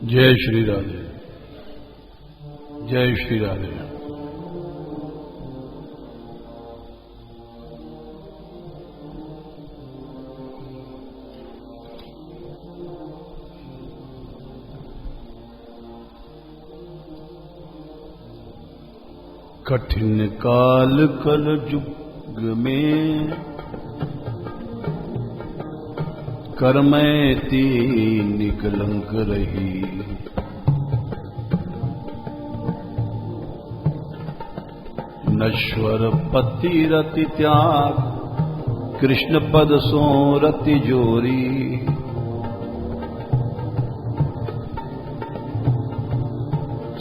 जय श्री राधे, जय श्री राधे। कठिन काल कल युग में कर्मैति निकलंक रही। नश्वर पति रति त्याग कृष्ण पद सो रति जोरी।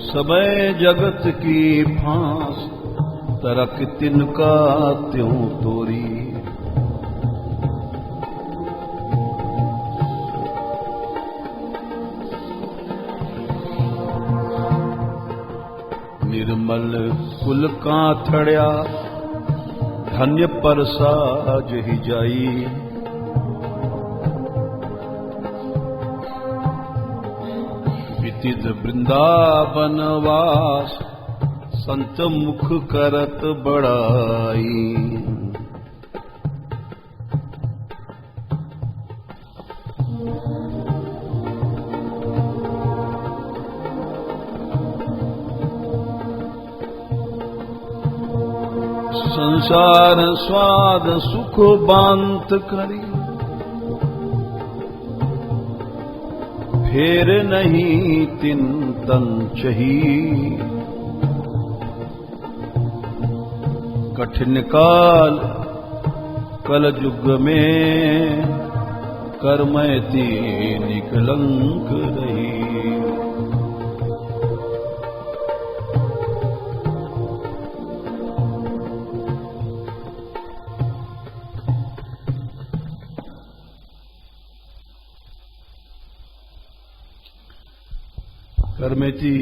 सबय जगत की फांस तरक तिनका त्यों तोरी। निर्मल कुल कांथड़िया धन्य परसा जही जाई। विदित वृंदावन वास संत मुख करत बड़ाई। संसार स्वाद सुख बांत करी। फेर नहीं तिन तन चही। कठिन काल कल युग में कर्मैति निकलंक रही। कर्मैति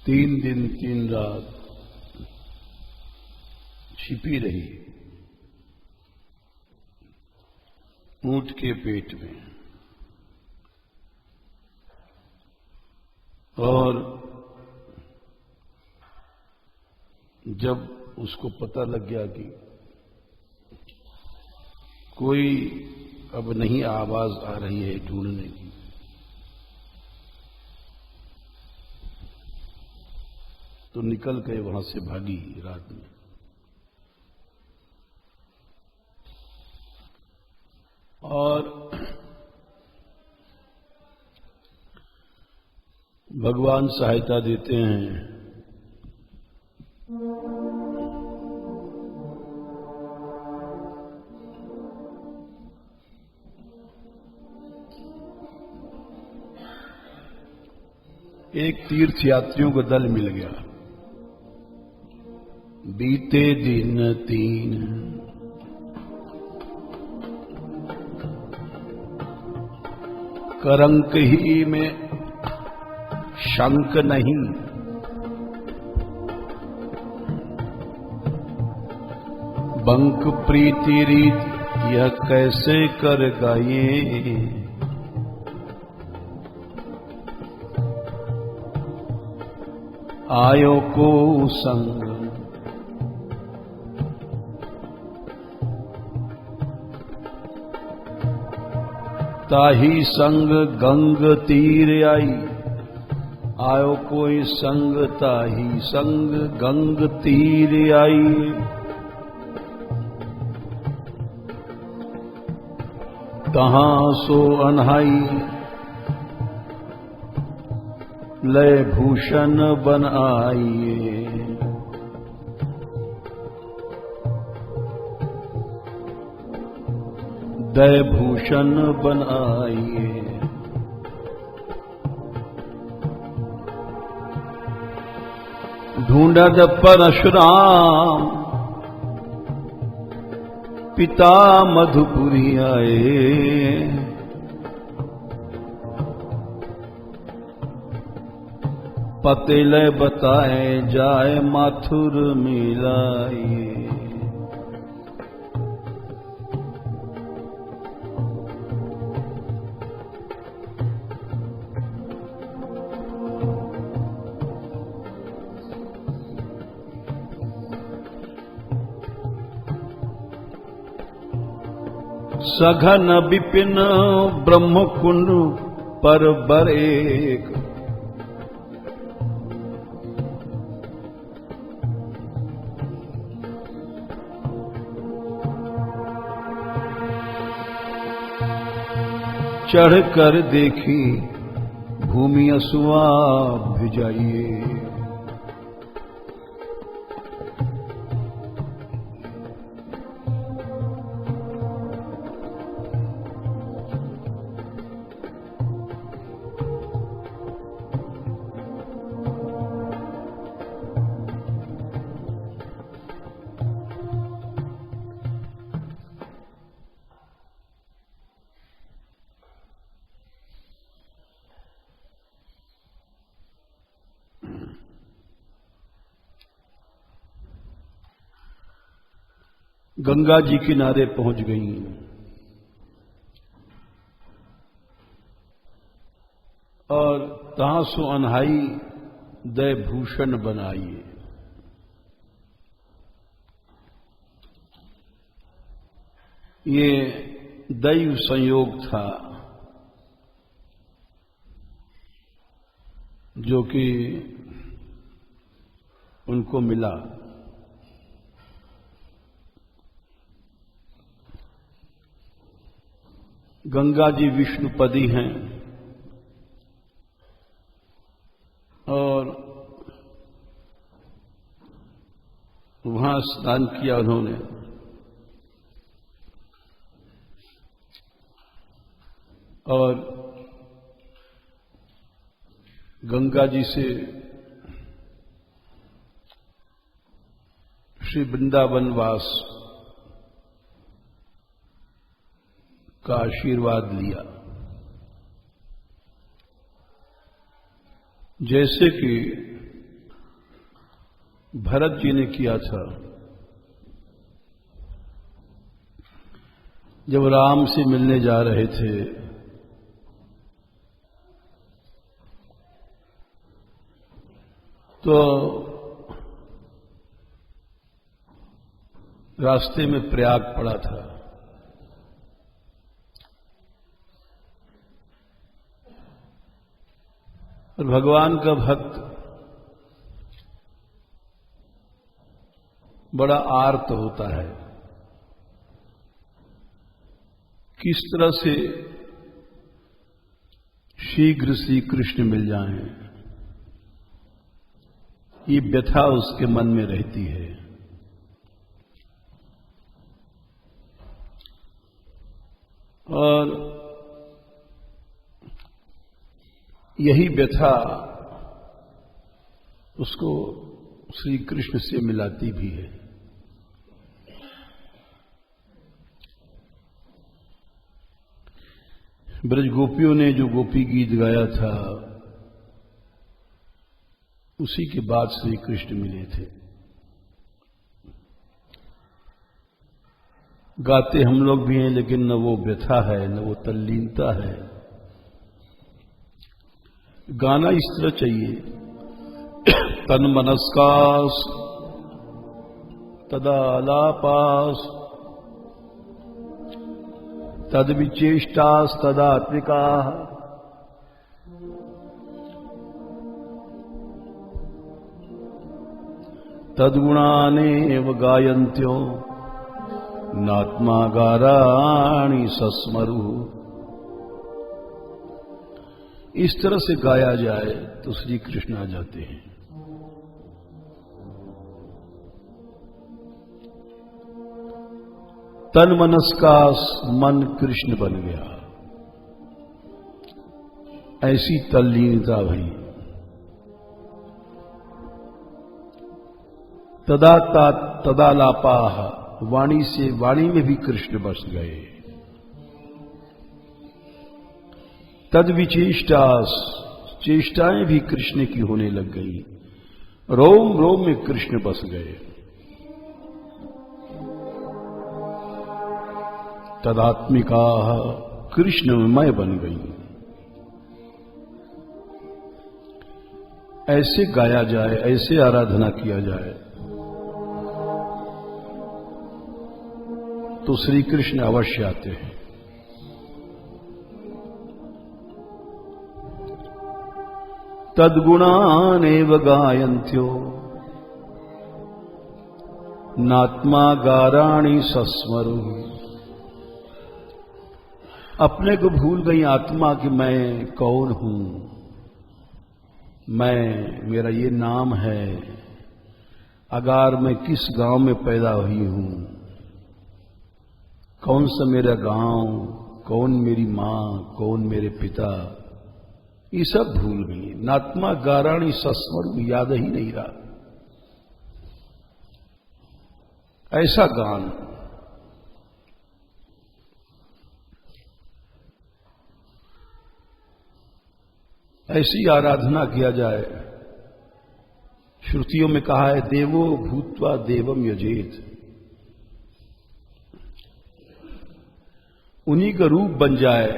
3 दिन 3 रात छिपी रही ऊंट के पेट में। और जब उसको पता लग गया कि कोई अब नहीं आवाज आ रही है ढूंढने की, तो निकल गए वहां से, भागी रात में। और भगवान सहायता देते हैं। एक तीर्थ यात्रियों का दल मिल गया। बीते दिन 3 करंक ही में शंक नहीं। बंक प्रीति रीत यह कैसे कर गाये। आयो को संग ताही संग गंग तीर आई, आयो कोई संग ताही संग गंग तीर आई। तहां सो अनहाई, लय भूषण बन आइए। दय भूषण बन आइए। ढूंढत परशुराम पिता मधुपुरी आए। पते लय बताए जाए माथुर मिलाए। सघन विपिन ब्रह्मकुंड पर बरेक, चढ़ कर देखी भूमि असुआ भिजाइए। गंगा जी किनारे पहुंच गई और तहां सो अनहाई दय भूषण बनाइए। ये दैव संयोग था जो कि उनको मिला। गंगा जी विष्णुपदी हैं और वहां स्नान किया उन्होंने। और गंगा जी से श्री वृंदावन वास का आशीर्वाद लिया। जैसे कि भरत जी ने किया था जब राम से मिलने जा रहे थे तो रास्ते में प्रयाग पड़ा था। और भगवान का भक्त बड़ा आर्त होता है, किस तरह से शीघ्र श्री कृष्ण मिल जाएं, ये व्यथा उसके मन में रहती है। और यही व्यथा उसको श्री कृष्ण से मिलाती भी है। ब्रज गोपियों ने जो गोपी गीत गाया था उसी के बाद श्री कृष्ण मिले थे। गाते हम लोग भी हैं लेकिन न वो व्यथा है न वो तल्लीनता है। गाना इस तरह चाहिए, तन मनस्कास तदालापास तद्विचेष्टास्तदात्मिका तद्गुणानेव गायन्त्यो नात्मा गाराणि सस्मरु। इस तरह से गाया जाए तो श्री कृष्ण आ जाते हैं। तन मनस का मन कृष्ण बन गया, ऐसी तल्लीनता भई। तदालापा, वाणी से वाणी में भी कृष्ण बस गए। तद विचेष्टास, चेष्टाएं भी कृष्ण की होने लग गई। रोम रोम में कृष्ण बस गए। तदात्मिका, कृष्णमय बन गई। ऐसे गाया जाए, ऐसे आराधना किया जाए तो श्री कृष्ण अवश्य आते हैं। तद्गुणानेव गायन्त्यो नात्मा गाराणि सस्मरु। अपने को भूल गई आत्मा कि मैं कौन हूं, मेरा ये नाम है, अगार मैं किस गांव में पैदा हुई हूं, कौन सा मेरा गांव, कौन मेरी मां, कौन मेरे पिता, ये सब भूल गई। नात्मा गाराणी सस्मर याद ही नहीं रहा। ऐसा गान ऐसी आराधना किया जाए। श्रुतियों में कहा है देवो भूत्वा देवम यजेत, उन्हीं का रूप बन जाए,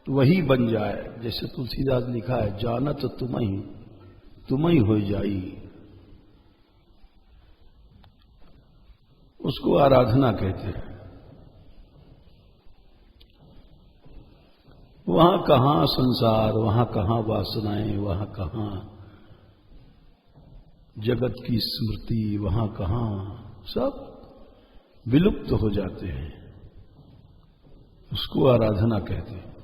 वही बन जाए। जैसे तुलसीदास लिखा है जानत तुम ही हो जाई, उसको आराधना कहते हैं। वहां कहां संसार, वहां कहां वासनाएं, वहां कहां जगत की स्मृति, वहां कहां सब विलुप्त हो जाते हैं। उसको आराधना कहते हैं।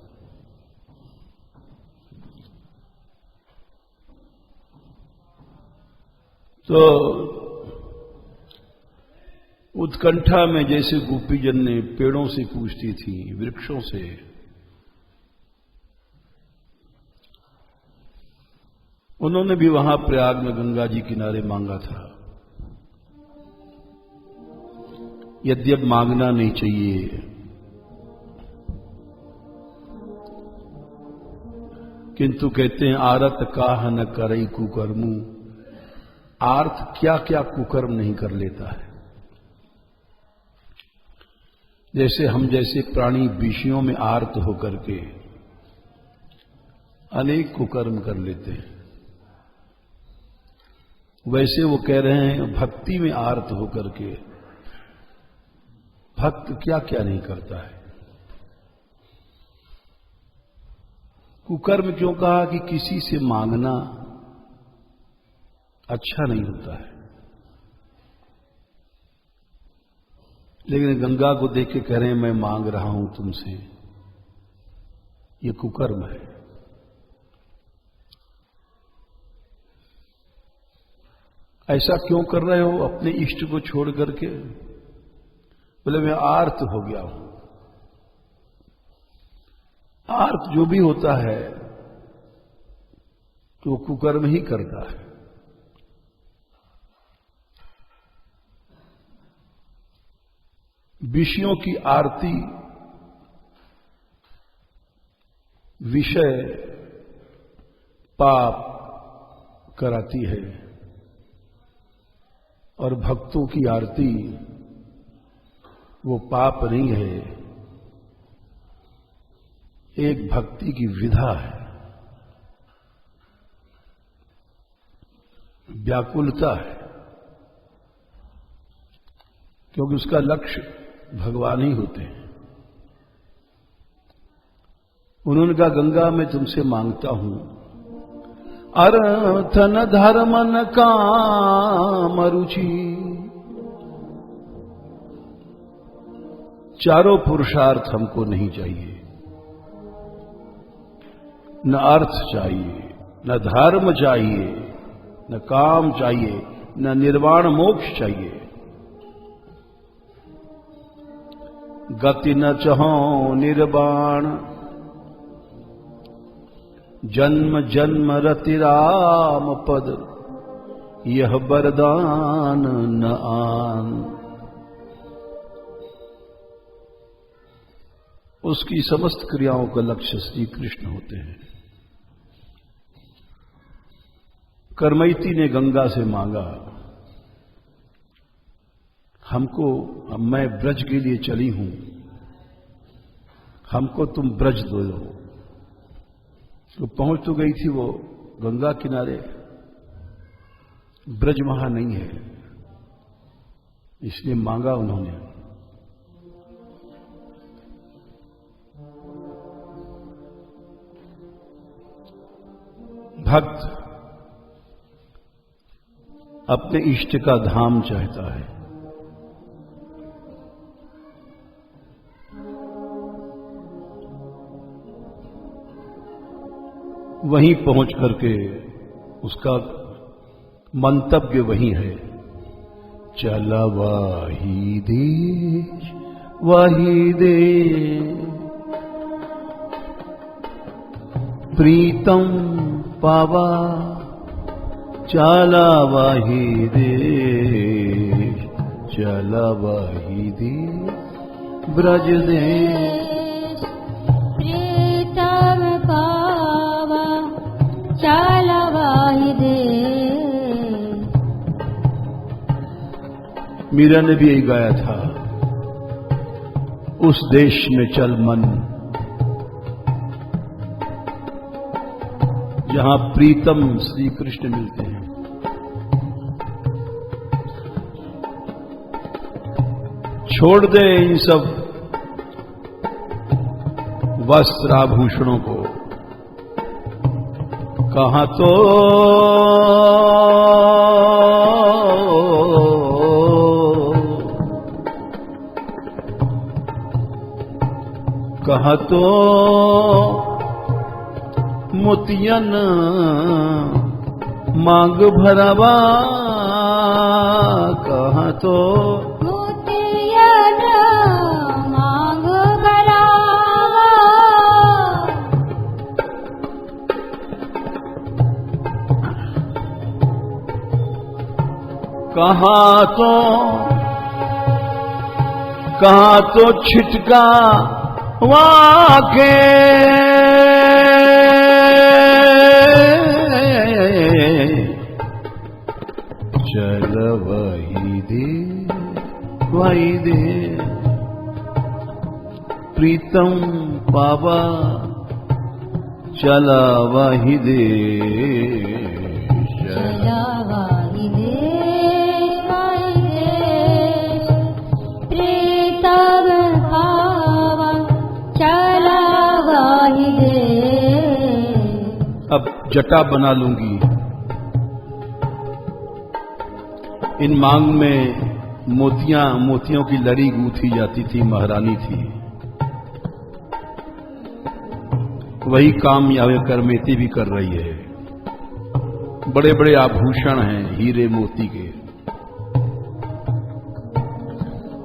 तो उत्कंठा में जैसे गोपीजन ने पेड़ों से पूछती थी, वृक्षों से, उन्होंने भी वहां प्रयाग में गंगा जी किनारे मांगा था। यद्यप मांगना नहीं चाहिए, किंतु कहते हैं आरत काह न करई कुकर्मू। आर्थ क्या क्या कुकर्म नहीं कर लेता है। जैसे हम जैसे प्राणी विषयों में आर्त होकर के अनेक कुकर्म कर लेते हैं, वैसे वो कह रहे हैं भक्ति में आर्त होकर के भक्त क्या क्या नहीं करता है। कुकर्म क्यों कहा कि किसी से मांगना अच्छा नहीं होता है। लेकिन गंगा को देख के कह रहे हैं मैं मांग रहा हूं तुमसे, ये कुकर्म है। ऐसा क्यों कर रहे हो अपने इष्ट को छोड़ करके? बोले मैं आर्त हो गया हूं। आर्त जो भी होता है तो वो कुकर्म ही करता है। विषयों की आरती विषय पाप कराती है और भक्तों की आरती वो पाप नहीं है, एक भक्ति की विधा है, व्याकुलता है, क्योंकि उसका लक्ष्य भगवान ही होते हैं। उन्होंने कहा, गंगा मैं तुमसे मांगता हूं अर्थ न धर्म न काम रुचि। चारों पुरुषार्थ हमको नहीं चाहिए, न अर्थ चाहिए, न धर्म चाहिए, न काम चाहिए, न निर्वाण मोक्ष चाहिए। गति न चहो निर्वाण, जन्म जन्म रति राम पद, यह वरदान न आन। उसकी समस्त क्रियाओं का लक्ष्य श्री कृष्ण होते हैं। कर्मैती ने गंगा से मांगा, हमको, मैं ब्रज के लिए चली हूं, हमको तुम ब्रज दो। तो पहुंच तो गई थी वो गंगा किनारे, ब्रज वहां नहीं है, इसलिए मांगा उन्होंने। भक्त अपने इष्ट का धाम चाहता है, वहीं पहुंच करके उसका मंतव्य वही है, चला वाही देश वाही देश, प्रीतम पावा चला वाही देश, चला वाही देश ब्रज देश, प्रीतम पावा चला वाही देश। मीरा ने भी यही गाया था, उस देश में चल मन जहां प्रीतम श्री कृष्ण मिलते हैं। छोड़ दे इन सब वस्त्र आभूषणों को, कहां तो मोतियन मांग भरावा, कहां तो मोतियन मांग भरावा, कहां तो छिटका वाके, चल वही दे प्रीतम पावा, चला वही दे, चला वही देश प्रीतम पावा चला वही देश। अब जटा बना लूंगी, इन मांग में मोतियों की लड़ी गूंथी जाती थी, महारानी थी। वही काम यहाँ करमेती भी कर रही है। बड़े बड़े आभूषण हैं हीरे मोती के,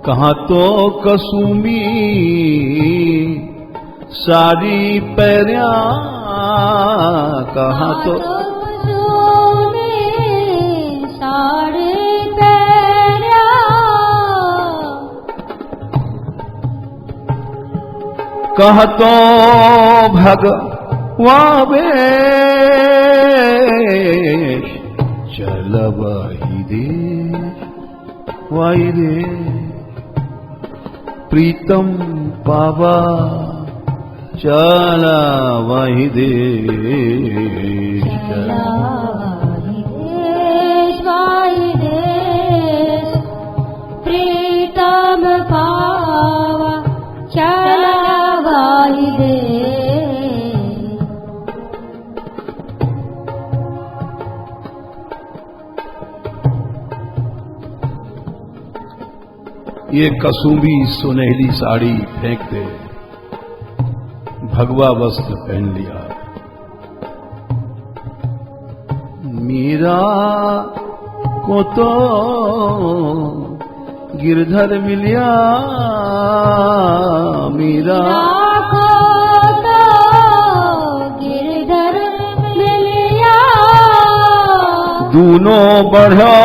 कहां तो कसुमी साड़ी पैरिया, कहां तो साड़ी पैरिया, कह तो भगवा वेश, चल वही दे प्रीतम पावा, चला वही देश, चला वही देश प्रीतम पावा, चला वही देश। ये कसुंबी सुनहली साड़ी फेंक दे, भगवा वस्त्र पहन लिया। मीरा को तो गिरधर मिलिया, मीरा को तो गिरधर मिलिया, दूनो बढ़ो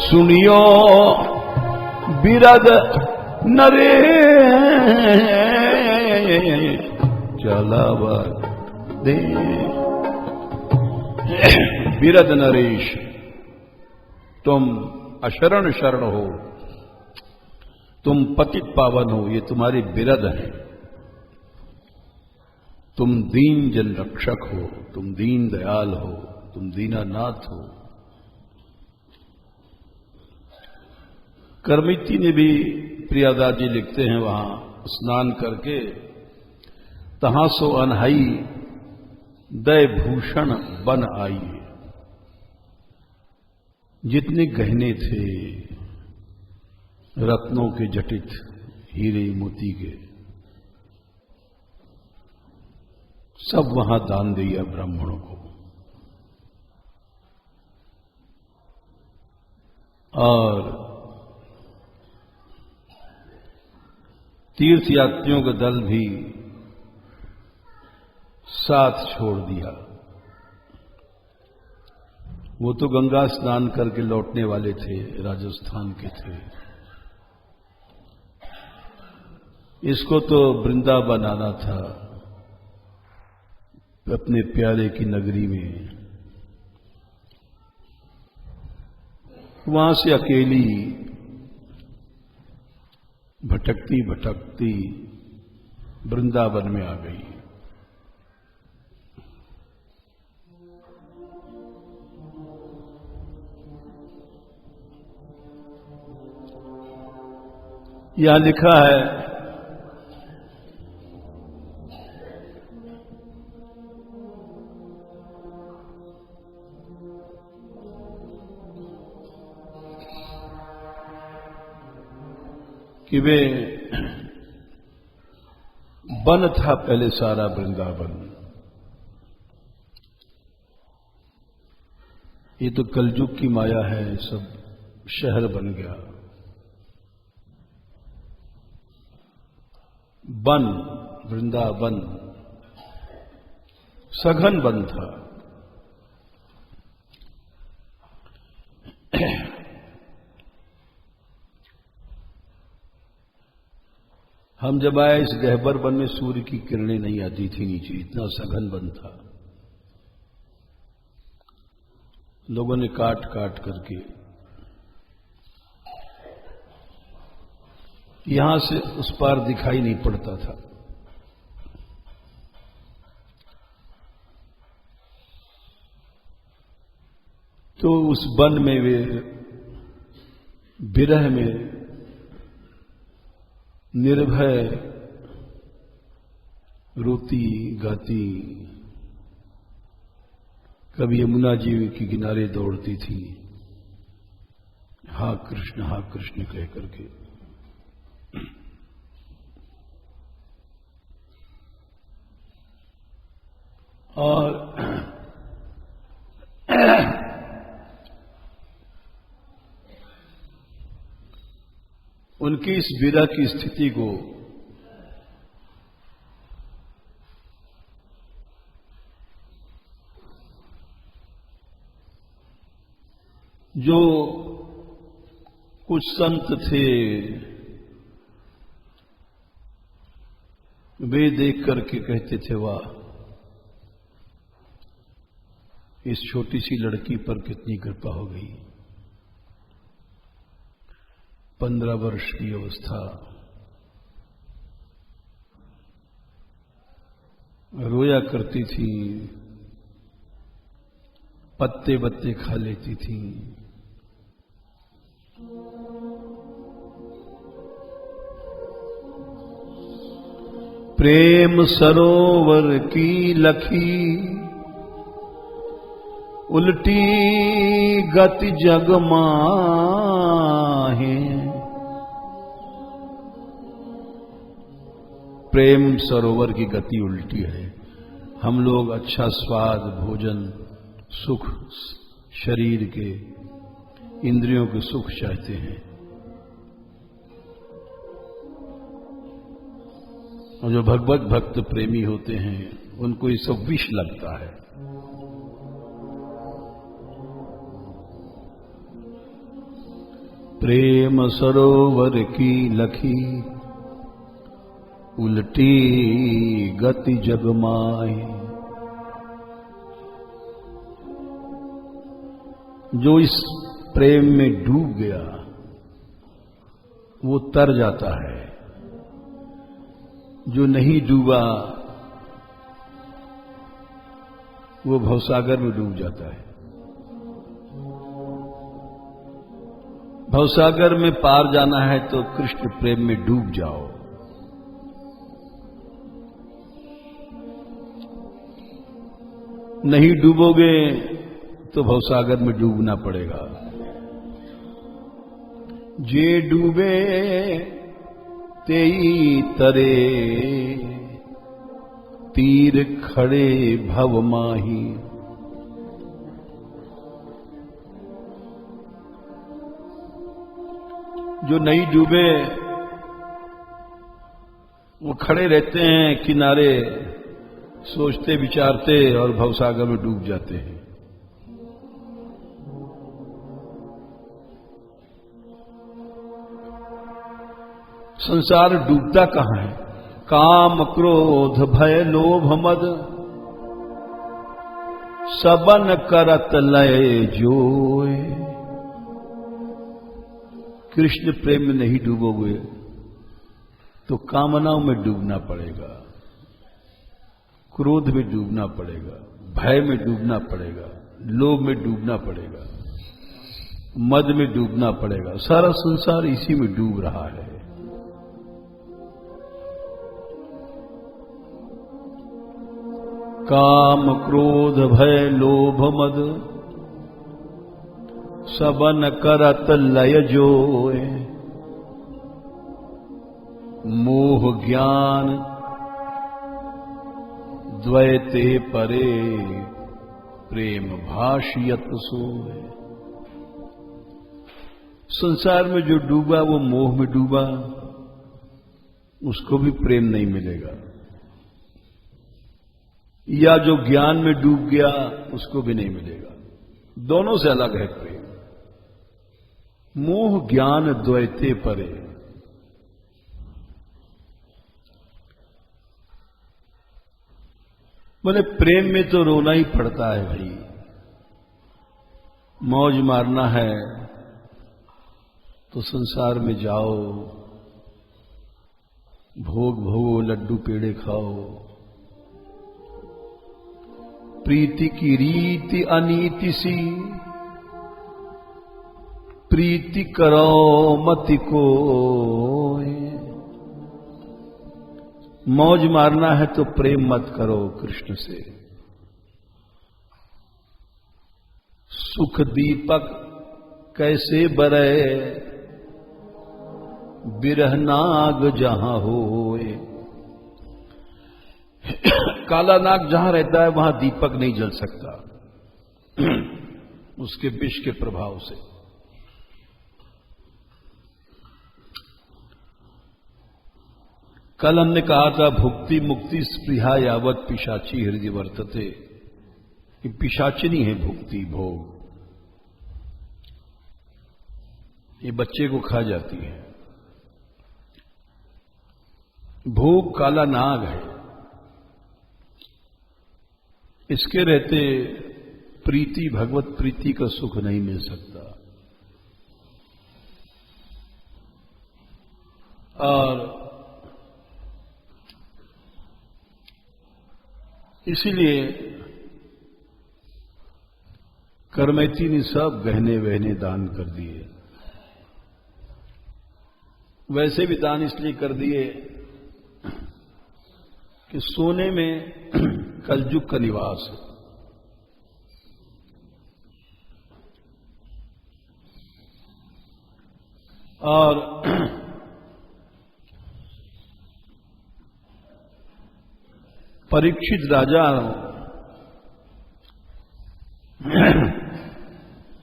सुनियो बिरद नरे चलावा दे। बिरद नरेश, तुम अशरण शरण हो, तुम पतित पावन हो, ये तुम्हारे बिरद हैं। तुम दीन जन रक्षक हो, तुम दीन दयाल हो, तुम दीनानाथ हो। करमिति ने भी, प्रियादास जी लिखते हैं, वहां स्नान करके तहां सो अनहाई दय भूषण बन आई। जितने गहने थे रत्नों के जटित, हीरे मोती के, सब वहां दान दिया ब्राह्मणों को। और तीर्थयात्रियों का दल भी साथ छोड़ दिया। वो तो गंगा स्नान करके लौटने वाले थे, राजस्थान के थे। इसको तो वृंदावन आना था, अपने प्यारे की नगरी में। वहां से अकेली भटकती भटकती वृंदावन में आ गई। यहां लिखा है कि वे वन था पहले सारा वृंदावन। ये तो कलयुग की माया है, सब शहर बन गया। वन, वृंदावन सघन वन था। हम जब आए इस गहबर वन में सूर्य की किरणें नहीं आती थी नीचे, इतना सघन वन था। लोगों ने काट काट करके यहां से उस पार दिखाई नहीं पड़ता था। तो उस वन में वे विरह में निर्भय रोती गाती, कभी यमुना जी के किनारे दौड़ती थी, हा कृष्ण कह करके। और उनकी इस विरह की स्थिति को जो कुछ संत थे वे देख करके कहते थे, वाह, इस छोटी सी लड़की पर कितनी कृपा हो गई। 15 वर्ष की अवस्था, रोया करती थी, पत्ते बत्ते खा लेती थी। प्रेम सरोवर की लखी उल्टी गति जग माहे। प्रेम सरोवर की गति उल्टी है। हम लोग अच्छा स्वाद, भोजन, सुख, शरीर के, इंद्रियों के सुख चाहते हैं, और जो भगवत भक्त प्रेमी होते हैं उनको ये सब विष लगता है। प्रेम सरोवर की लखी उल्टी गति जग माही। जो इस प्रेम में डूब गया वो तर जाता है, जो नहीं डूबा वो भवसागर में डूब जाता है। भवसागर में पार जाना है तो कृष्ण प्रेम में डूब जाओ। नहीं डूबोगे तो भवसागर में डूबना पड़ेगा। जे डूबे तेई तरे, तीर खड़े भव माही। जो नहीं डूबे वो खड़े रहते हैं किनारे, सोचते विचारते और भवसागर में डूब जाते हैं। संसार डूबता कहां है? काम क्रोध भय लोभ मद सबन करत लय जोए। कृष्ण प्रेम में नहीं डूबोगे तो कामनाओं में डूबना पड़ेगा, क्रोध में डूबना पड़ेगा, भय में डूबना पड़ेगा, लोभ में डूबना पड़ेगा, मद में डूबना पड़ेगा। सारा संसार इसी में डूब रहा है। काम क्रोध भय लोभ मद सबन करत लय जोए। मोह ज्ञान द्वैते परे, प्रेम भाषियत सोए। संसार में जो डूबा वो मोह में डूबा, उसको भी प्रेम नहीं मिलेगा, या जो ज्ञान में डूब गया उसको भी नहीं मिलेगा। दोनों से अलग है प्रेम। मोह ज्ञान द्वैते परे। बोले प्रेम में तो रोना ही पड़ता है भाई। मौज मारना है तो संसार में जाओ, भोग भोगो, लड्डू पेड़े खाओ। प्रीति की रीति अनीति सी, प्रीति करो मति को। मौज मारना है तो प्रेम मत करो कृष्ण से। सुख दीपक कैसे बरे, बिरह नाग जहां होए। काला नाग जहां रहता है वहां दीपक नहीं जल सकता उसके विष के प्रभाव से। कल हमने कहा था भुक्ति मुक्ति स्पृहा यावत पिशाची हृदय वर्तते। ये पिशाचिनी है भुक्ति, भोग। ये बच्चे को खा जाती है। भोग काला नाग है। इसके रहते प्रीति, भगवत प्रीति का सुख नहीं मिल सकता। और इसीलिए करमैती ने सब गहने वहने दान कर दिए। वैसे भी दान इसलिए कर दिए कि सोने में कलयुग का निवास है। और परीक्षित राजा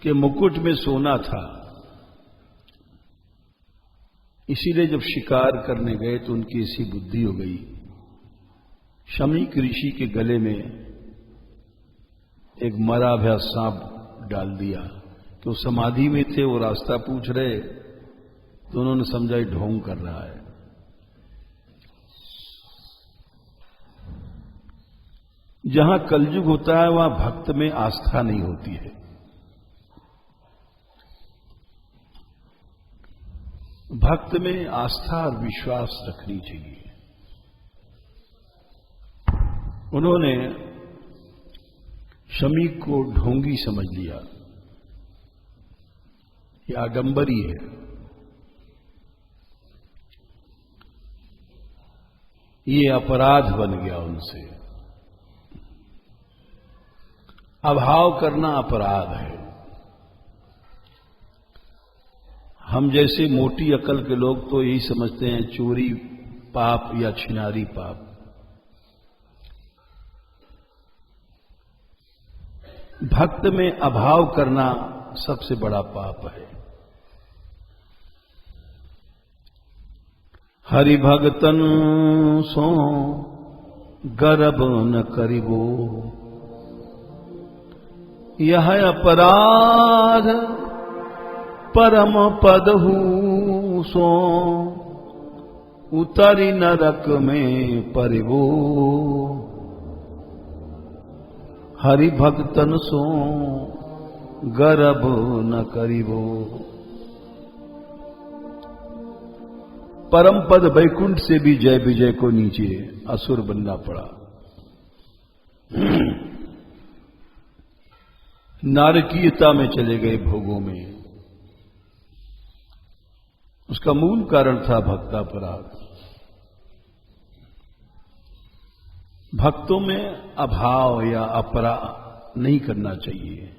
के मुकुट में सोना था, इसीलिए जब शिकार करने गए तो उनकी ऐसी बुद्धि हो गई। शमीक ऋषि के गले में एक मरा भया सांप डाल दिया। तो समाधि में थे, वो रास्ता पूछ रहे तो उन्होंने समझा ये ढोंग कर रहा है। जहां कलयुग होता है वहां भक्त में आस्था नहीं होती है। भक्त में आस्था और विश्वास रखनी चाहिए। उन्होंने शमीक को ढोंगी समझ लिया, ये आडंबरी है। ये अपराध बन गया उनसे। अभाव करना अपराध है। हम जैसे मोटी अकल के लोग तो यही समझते हैं चोरी पाप या छिनारी पाप। भक्त में अभाव करना सबसे बड़ा पाप है। हरि भगतन सो गर्भ न करिबो, यह अपराध परम पदहु सो, उतरी नरक में परिबो। हरि भगतन सो गर्भ न करिबो। परम पद वैकुंठ से भी जय विजय को नीचे असुर बनना पड़ा। नारकीयता में चले गए भोगों में। उसका मूल कारण था भक्तापराध। भक्तों में अभाव या अपराध नहीं करना चाहिए।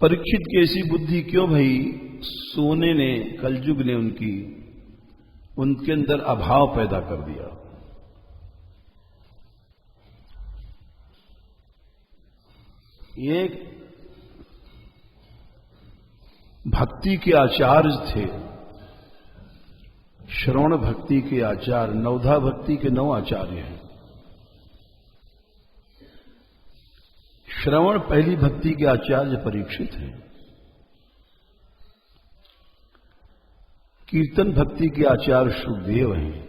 परीक्षित की ऐसी बुद्धि क्यों भई? सोने ने, कलयुग ने उनके अंदर अभाव पैदा कर दिया। ये भक्ति के आचार्य थे, श्रवण भक्ति के आचार्य, नवधा भक्ति के 9 आचार्य हैं। श्रवण पहली भक्ति के आचार्य परीक्षित हैं। कीर्तन भक्ति के आचार्य सुखदेव हैं।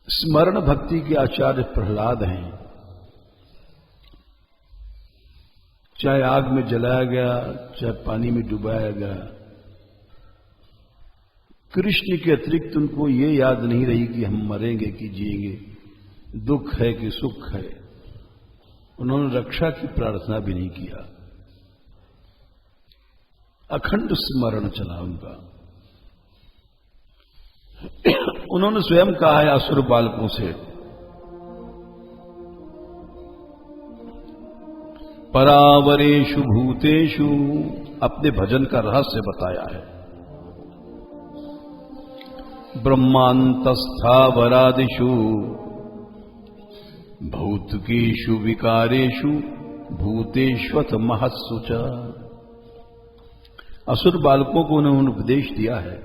स्मरण भक्ति के आचार्य प्रहलाद हैं। चाहे आग में जलाया गया, चाहे पानी में डुबाया गया, कृष्ण के अतिरिक्त उनको ये याद नहीं रही कि हम मरेंगे कि जिएंगे, दुख है कि सुख है। उन्होंने रक्षा की प्रार्थना भी नहीं किया। अखंड स्मरण चला उनका। उन्होंने स्वयं कहा है असुर बालकों से, परावरेषु भूतेषु, अपने भजन का रहस्य बताया है। ब्रह्मांतस्थावरादिषु भौतिकेषु विकारेषु भूतेष्वथ महत्सु च। असुर बालकों को उन्होंने उपदेश दिया है।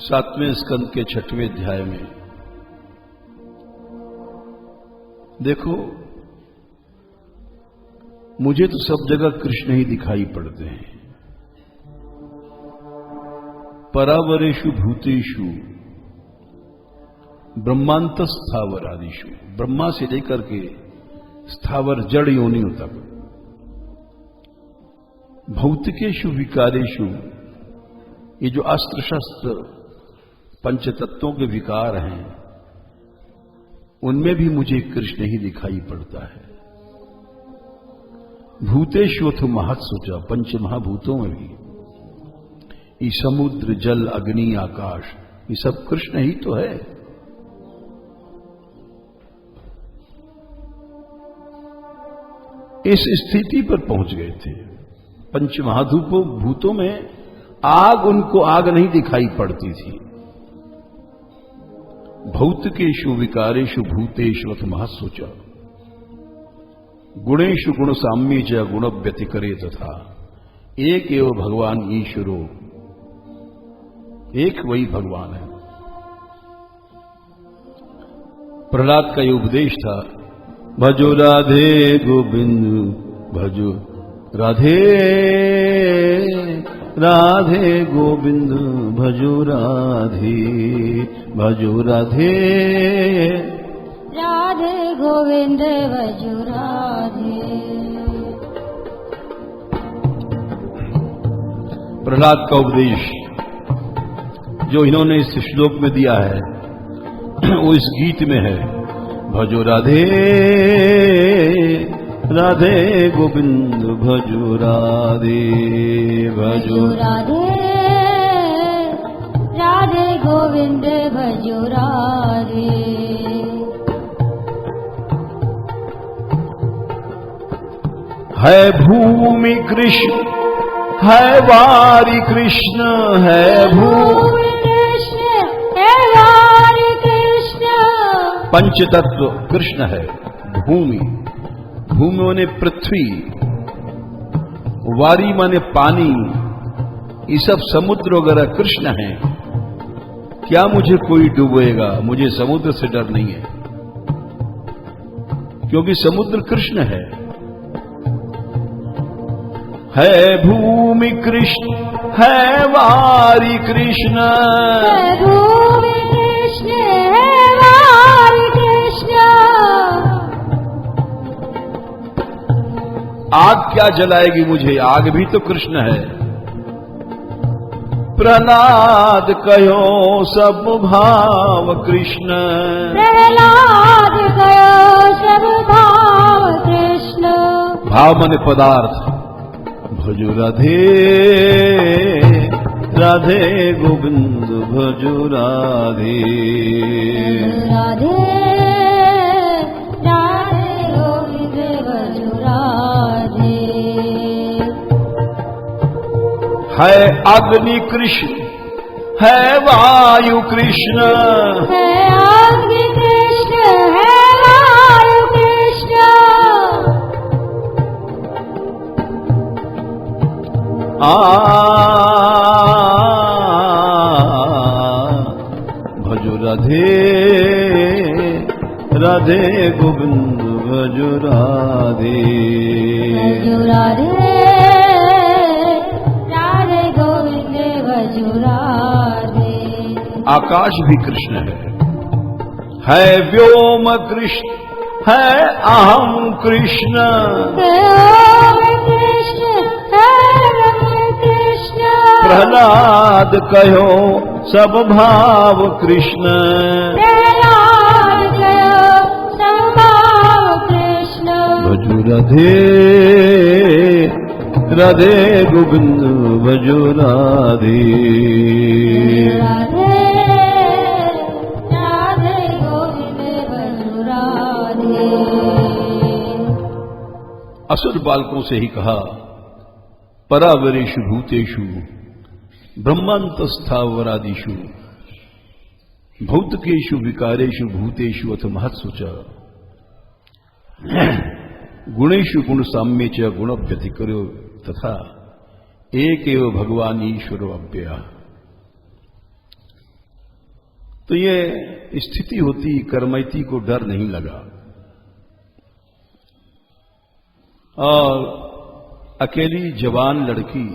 7वें स्कंद के 6वें अध्याय में देखो, मुझे तो सब जगह कृष्ण ही दिखाई पड़ते हैं। परावरेषु भूतेषु ब्रह्मांत स्थावर आदिषु, ब्रह्मा से लेकर के स्थावर जड़ योनियों तक। भौतिकेषु विकारेषु, ये जो अस्त्र शस्त्र पंचतत्वों के विकार हैं, उनमें भी मुझे कृष्ण ही दिखाई पड़ता है। भूतेष्वथ महत्सुचा, पंच महाभूतों में भी ये समुद्र, जल, अग्नि, आकाश, ये सब कृष्ण ही तो है। इस स्थिति पर पहुंच गए थे। पंच महाभूतों में आग, उनको आग नहीं दिखाई पड़ती थी। भौतिकेषु विकारेषु भूतेष्वथ महत्सुचा, गुणेषु गुण साम्ये च गुण व्यतिकरे तथा एक एव भगवान ईश्वरो, एक वही भगवान है। प्रहलाद का ये उपदेश था, भजो राधे गोविंद भजो राधे, राधे गोविंद भजो राधे, भजो राधे, राधे गोविंद भजो राधे। प्रहलाद का उपदेश जो इन्होंने इस श्लोक में दिया है वो इस गीत में है, भजो राधे, राधे गोविंद भजो राधे, भजो राधे, राधे गोविंद भजो राधे। है भूमि कृष्ण, है वारी कृष्ण, है भूमि कृष्ण, है वारी कृष्ण। पंचतत्व कृष्ण है। भूमि, भूमि माने पृथ्वी, वारी माने पानी, ये सब समुद्र वगैरह कृष्ण है। क्या मुझे कोई डूबेगा? मुझे समुद्र से डर नहीं है, क्योंकि समुद्र कृष्ण है। भूमि कृष्ण, है वारी कृष्ण, है भूमि कृष्ण, है वारी कृष्ण। आग क्या जलाएगी मुझे? आग भी तो कृष्ण है। प्रहलाद कहो सब भाव कृष्ण, प्रहलाद कहो सब भाव कृष्ण। भाव माने पदार्थ। भजो राधे, राधे गोविंद भजो राधे, राधे, राधे गोविंद भजो राधे। है अग्नि कृष्ण, है वायु कृष्ण, है अग्नि कृष्ण, है वायु कृष्ण। भजो राधे, राधे गोविंद भजो राधे, भजो राधे, राधे गोविंद भजो राधे। आकाश भी कृष्ण है व्योम कृष्ण, है अहम कृष्ण, प्रहलाद कहो सब भाव कृष्ण, प्रहलाद कहो सब भाव कृष्ण। भजो राधे, राधे गोविंद भजो राधे, राधे, राधे गोविंद भजो राधे। असुर बालकों से ही कहा, परावरेषु भूतेषु ब्रह्मांतस्थावरादिषु भौतिकेषु विकारेषु भूतेषु अथ महत्सुचा, गुणेषु गुण साम्ये च गुण व्यतिकरो तथा एक एव भगवान ईश्वरो अव्ययः। तो ये स्थिति होती, कर्मैती को डर नहीं लगा और अकेली जवान लड़की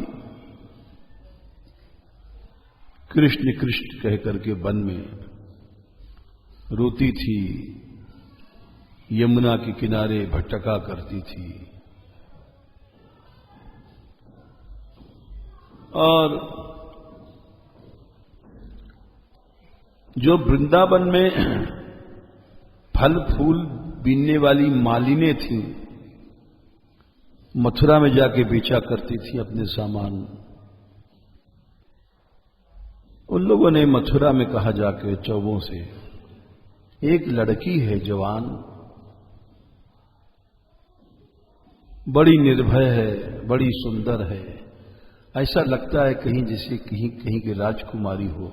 कृष्ण कृष्ण कह करके वन में रोती थी, यमुना के किनारे भटका करती थी। और जो वृंदावन में फल फूल बीनने वाली मालिनें थीं, मथुरा में जाके बेचा करती थी अपने सामान। उन लोगों ने मथुरा में कहा जाके चौबों से, एक लड़की है जवान, बड़ी निर्भय है, बड़ी सुंदर है, ऐसा लगता है कहीं जैसे कहीं कहीं की राजकुमारी हो,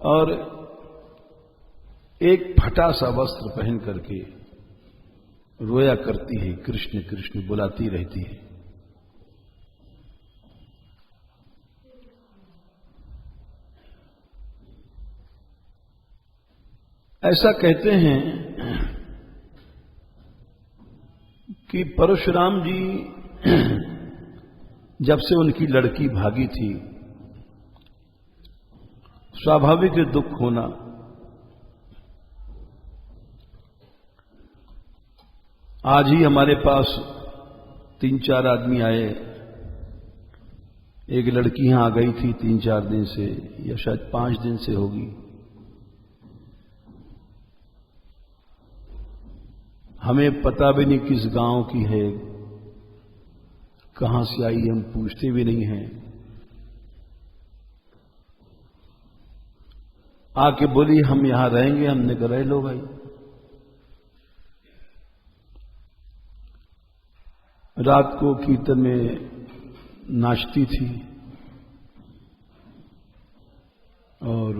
और एक फटा सा वस्त्र पहन करके रोया करती है, कृष्ण कृष्ण बुलाती रहती है। ऐसा कहते हैं कि परशुराम जी जब से उनकी लड़की भागी थी, स्वाभाविक दुख होना, आज ही हमारे पास 3-4 आदमी आए, एक लड़की यहां आ गई थी 3-4 दिन से, या शायद 5 दिन से होगी। हमें पता भी नहीं किस गांव की है, कहां से आई, हम पूछते भी नहीं हैं। आके बोली हम यहां रहेंगे। हमने कहा रह लो भाई। रात को कीर्तन में नाचती थी और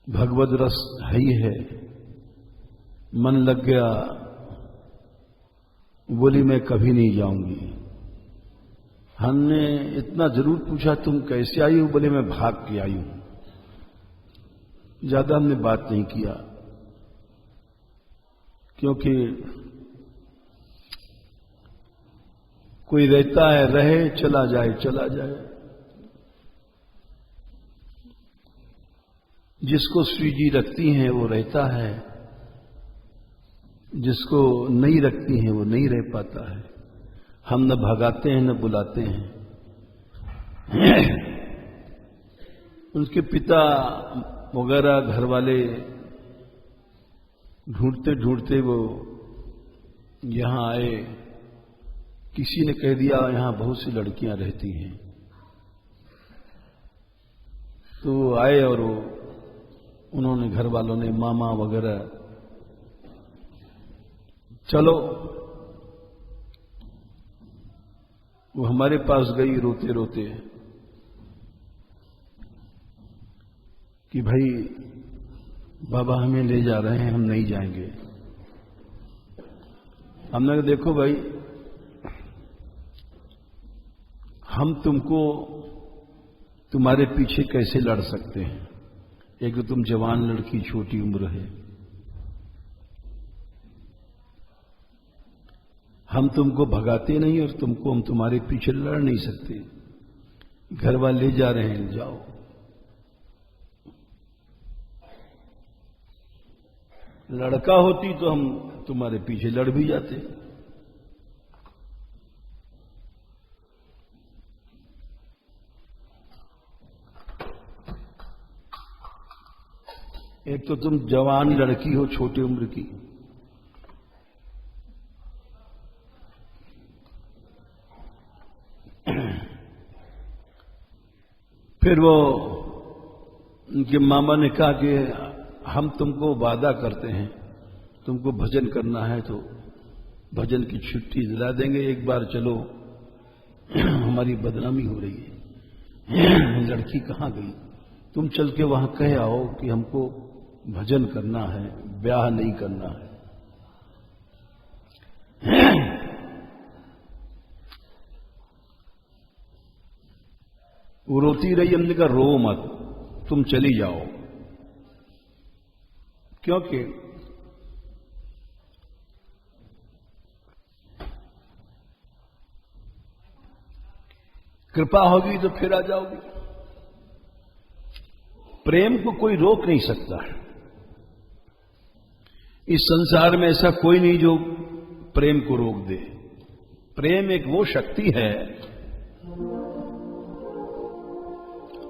भगवद रस है ही है, मन लग गया। बोली मैं कभी नहीं जाऊंगी। हमने इतना जरूर पूछा तुम कैसे आई हो? बोले मैं भाग के आई हूं। ज्यादा हमने बात नहीं किया, क्योंकि कोई रहता है रहे, चला जाए चला जाए। जिसको श्री जी रखती हैं वो रहता है, जिसको नहीं रखती हैं वो नहीं रह पाता है। हम न भगाते हैं न बुलाते हैं। उनके पिता वगैरह घर वाले ढूंढते ढूंढते वो यहां आए। किसी ने कह दिया यहां बहुत सी लड़कियां रहती हैं, तो वो आए और उन्होंने घर वालों ने, मामा वगैरह, चलो। वो हमारे पास गई रोते रोते कि भाई बाबा हमें ले जा रहे हैं, हम नहीं जाएंगे। हमने कहा देखो भाई, हम तुमको तुम्हारे पीछे कैसे लड़ सकते हैं? एक तो तुम जवान लड़की, छोटी उम्र है, हम तुमको भगाते नहीं और तुमको हम तुम्हारे पीछे लड़ नहीं सकते। घर वाले ले जा रहे हैं, जाओ। लड़का होती तो हम तुम्हारे पीछे लड़ भी जाते। एक तो तुम जवान लड़की हो, छोटी उम्र की, फिर वो उनके मामा ने कहा कि हम तुमको वादा करते हैं, तुमको भजन करना है तो भजन की छुट्टी दिला देंगे, एक बार चलो, हमारी बदनामी हो रही है। लड़की कहां गई? तुम चल के वहां कह आओ कि हमको भजन करना है, ब्याह नहीं करना है। वो रोती रही। हमने कहा रो मत, तुम चली जाओ, क्योंकि कृपा होगी तो फिर आ जाओगी। प्रेम को कोई रोक नहीं सकता है। इस संसार में ऐसा कोई नहीं जो प्रेम को रोक दे। प्रेम एक वो शक्ति है,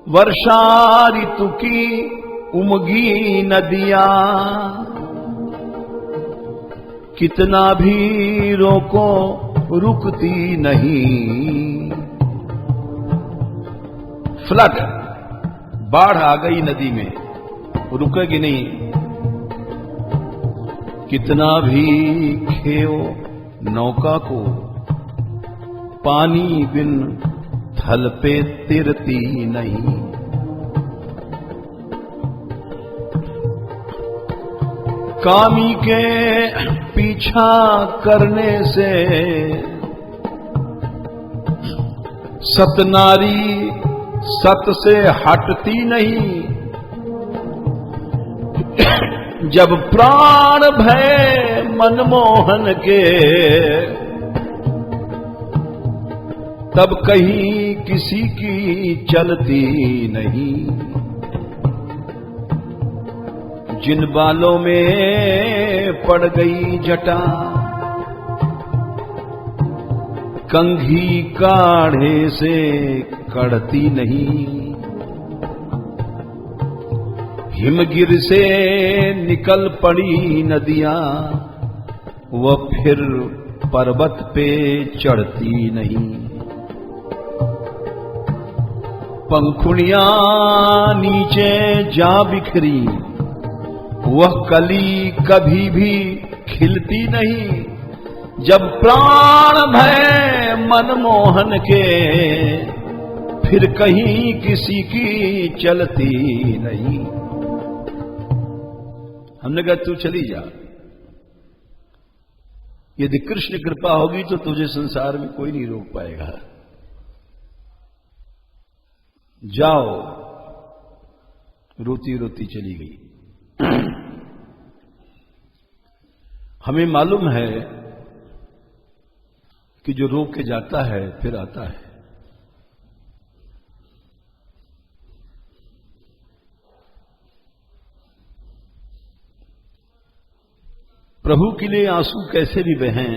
वर्षा ऋतु की उमगी नदियां कितना भी रोको रुकती नहीं। फ्लड, बाढ़ आ गई नदी में, रुकेगी नहीं। कितना भी खेओ नौका को, पानी बिन थल पे तिरती नहीं। कामी के पीछा करने से सतनारी सत से हटती नहीं। जब प्राण भय मनमोहन के, तब कहीं किसी की चलती नहीं। जिन बालों में पड़ गई जटा, कंघी काढ़े से कड़ती नहीं। हिमगिर से निकल पड़ी नदियां, वह फिर पर्वत पे चढ़ती नहीं। पंखुड़ियां नीचे जा बिखरी, वह कली कभी भी खिलती नहीं। जब प्राण भय मनमोहन के, फिर कहीं किसी की चलती नहीं। हमने कहा तू चली जा, यदि कृष्ण कृपा होगी तो तुझे संसार में कोई नहीं रोक पाएगा। जाओ। रोती रोती चली गई। हमें मालूम है कि जो रोक के जाता है फिर आता है। प्रभु के लिए आंसू कैसे भी बहें,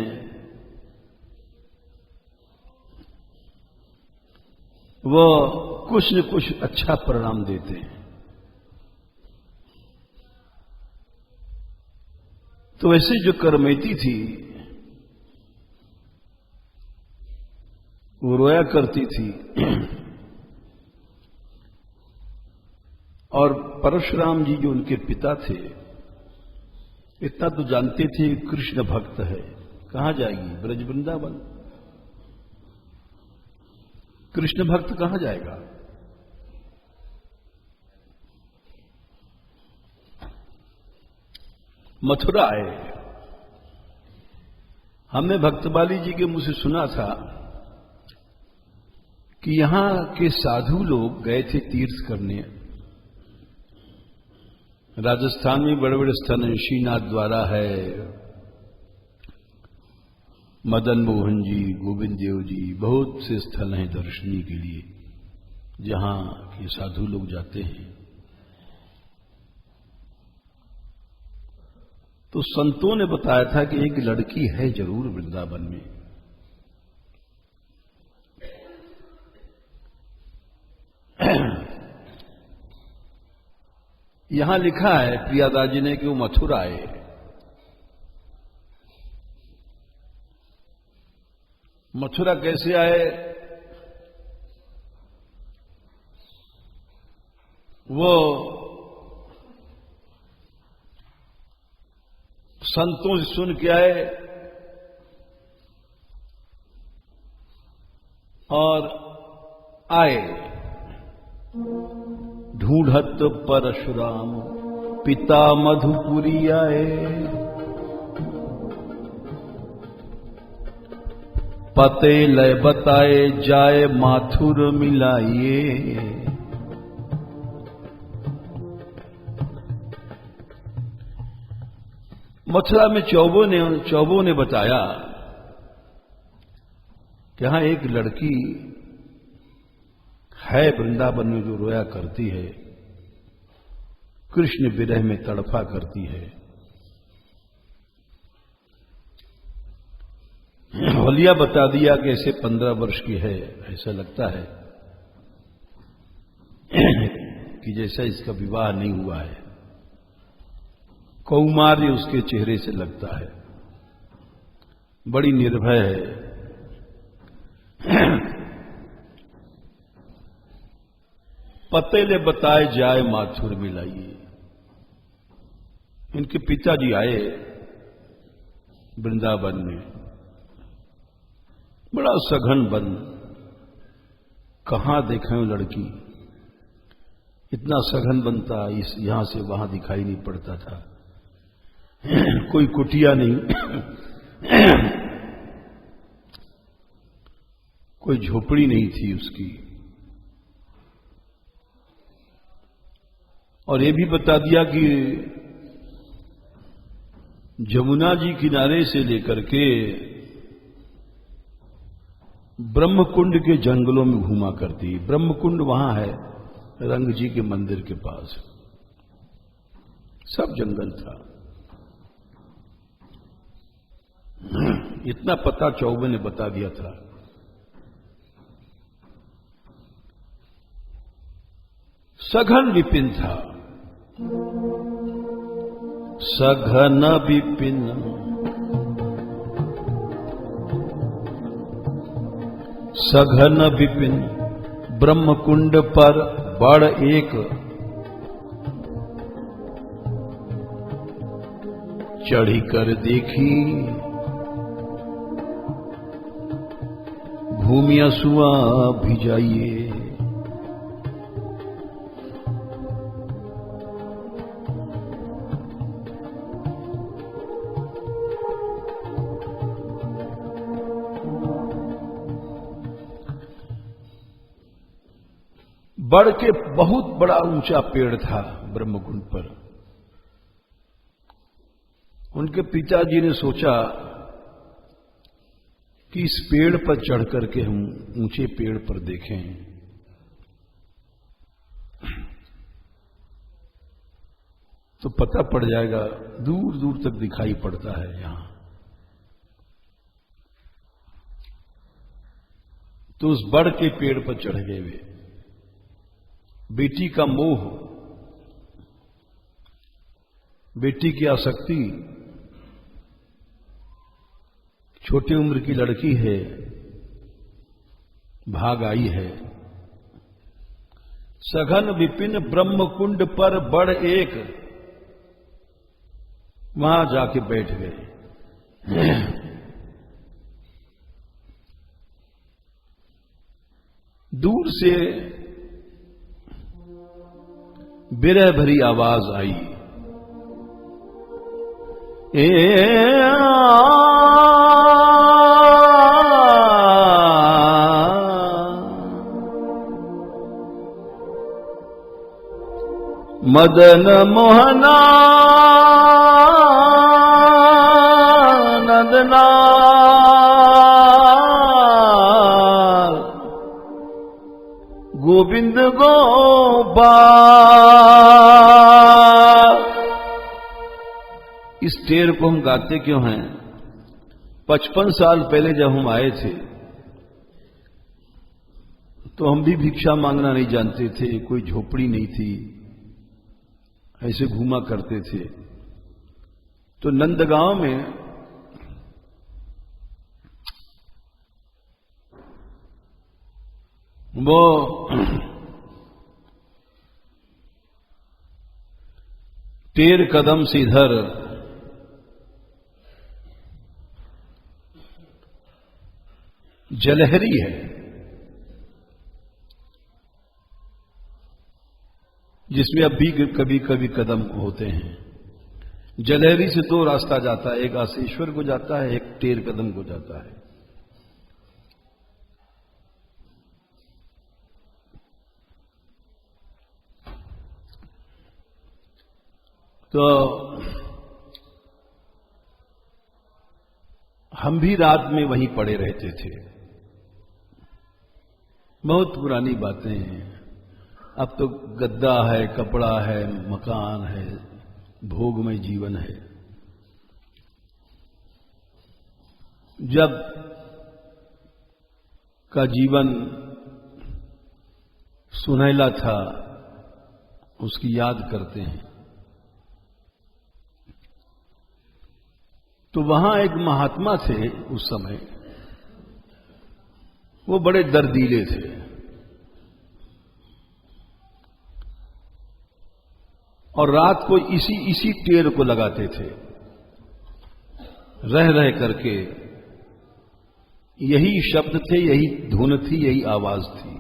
वो कुछ न कुछ अच्छा परिणाम देते हैं। तो वैसे जो करमैती थी वो रोया करती थी, और परशुराम जी जो उनके पिता थे, इतना तो जानते थे कृष्ण भक्त है, कहां जाएगी ब्रज वृंदावन। कृष्ण भक्त कहां जाएगा। मथुरा आए। हमने भक्तबाली जी के मुंह से सुना था कि यहां के साधु लोग गए थे तीर्थ करने। राजस्थान में बड़े बड़े स्थल हैं, श्रीनाथ द्वारा है, मदन मोहन जी, गोविंद देव जी, बहुत से स्थल हैं दर्शनी के लिए जहां ये साधु लोग जाते हैं। तो संतों ने बताया था कि एक लड़की है जरूर वृंदावन में। यहां लिखा है प्रियादास जी ने कि वो मथुरा आए। मथुरा कैसे आए, वो संतों से सुन के आए और आए। ढूंढत परशुराम पिता मधुपुरी आए, पते लय बताए जाए माथुर मिलाइए। मथुरा में चौबों ने बताया कि यहां एक लड़की है वृंदावन में जो रोया करती है, कृष्ण विरह में तड़फा करती है। होलिया बता दिया कि ऐसे 15 वर्ष की है, ऐसा लगता है कि जैसा इसका विवाह नहीं हुआ है। कौमार्य उसके चेहरे से लगता है। बड़ी निर्भय है। पतेले बताए जाए माथुर मिलाइए। इनके पिताजी आए वृंदावन में, बड़ा सघन वन, कहां देखें वो लड़की, इतना सघन बनता, इस यहां से वहां दिखाई नहीं पड़ता था, कोई कुटिया नहीं, कोई झोपड़ी नहीं थी उसकी। और ये भी बता दिया कि जमुना जी किनारे से लेकर के ब्रह्मकुंड के जंगलों में घूमा करती। ब्रह्मकुंड वहां है रंग जी के मंदिर के पास, सब जंगल था। इतना पता चौबे ने बता दिया था। सघन विपिन था, सघन विपिन, सघन विपिन ब्रह्मकुंड पर बड़ एक, चढ़ी कर देखी भूमिया सुआ भिजाइए। बड़ के बहुत बड़ा ऊंचा पेड़ था ब्रह्मकुंड पर। उनके पिताजी ने सोचा कि इस पेड़ पर चढ़ करके हम ऊंचे पेड़ पर देखें। तो पता पड़ जाएगा, दूर दूर तक दिखाई पड़ता है यहां। तो उस बड़ के पेड़ पर चढ़ गए वे। बेटी का मोह, बेटी की आसक्ति, छोटी उम्र की लड़की है, भाग आई है। सघन विपिन ब्रह्मकुंड पर बड़ एक, वहां जाके बैठ गए। दूर से विरह भरी आवाज आई, मदन मोहना नंदना गोविंद गोपाल। इस टेर को हम गाते क्यों हैं? 55 साल पहले जब हम आए थे तो हम भी भिक्षा मांगना नहीं जानते थे, कोई झोपड़ी नहीं थी, ऐसे घूमा करते थे। तो नंदगांव में वो टेर कदम से इधर जलहरी है, जिसमें अब भी कभी कभी कदम होते हैं। जलहरी से दो रास्ता जाता है, एक आसेश्वर को जाता है, एक टेर कदम को जाता है। तो हम भी रात में वहीं पड़े रहते थे। बहुत पुरानी बातें हैं। अब तो गद्दा है, कपड़ा है, मकान है, भोगमय जीवन है। जब का जीवन सुनहला था, उसकी याद करते हैं। तो वहां एक महात्मा थे उस समय, वो बड़े दर्दीले थे। और रात को इसी टेर को लगाते थे, रह रह करके। यही शब्द थे, यही धुन थी, यही आवाज थी।